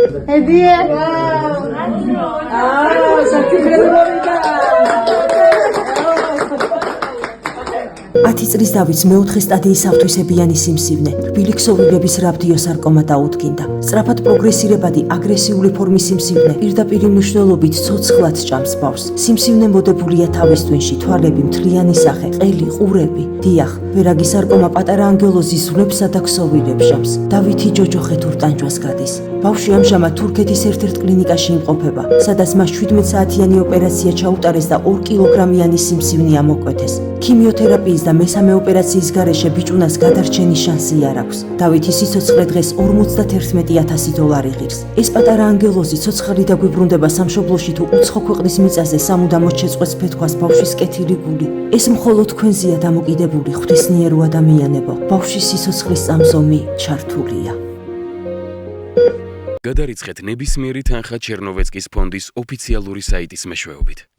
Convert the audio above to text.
Hediye. 10 წლის დავით მეოთხე სტადიის ავთვისებიანი სიმსივნე, რბილი ქსოვილების რადიოსარკომა დაუდგინდა. სწრაფად პროგრესირებადი აგრესიული ფორმის სიმსივნე პირდაპირ მნიშვნელობით ცოცხლად ჭამს ბავშვს. სიმსივნე მოდებულია თავის ტვინში, თვალები, მთლიანი სახე, ყელი, ყურები. დიახ, ვერაგი სარკომა პატარა ანგელოზის ზვლებსა და ქსოვილებს ჟამს. დავითი ჯოჯოხეთურ ტანჯვას გადის. ბავშვი ამჟამად თურქეთის ერთ-ერთ კლინიკაში იმყოფება, სადაც მას 17 საათიანი ოპერაცია ჩაუტარეს და 2 კილოგრამიანი სიმსივნე ამოკვეთეს. ქიმიოთერაპიის და მესამე ოპერაციის გარეშე ბიჭუნას გადარჩენის შანსი არ აქვს. დავითის სიცოცხლე დღეს $51,000 ღირს. ეს პატარა ანგელოზი ცოცხალი დაგვიბრუნდება სამშობლოში თუ უცხო ქვეყნის მიწაზე სამუდამოდ შეწყვეტს ფეთქას ბავშვის კეთილი გული. ეს მხოლოდ თქვენზეა დამოკიდებული, ღვთისმიერო ადამიანებო. ბავშვის სიცოცხლის წამსომი ჩართულია. გადარიცხეთ ნებისმიერი თანხა ჩერნოვეცკის ფონდის ოფიციალური საიტის მეშვეობით.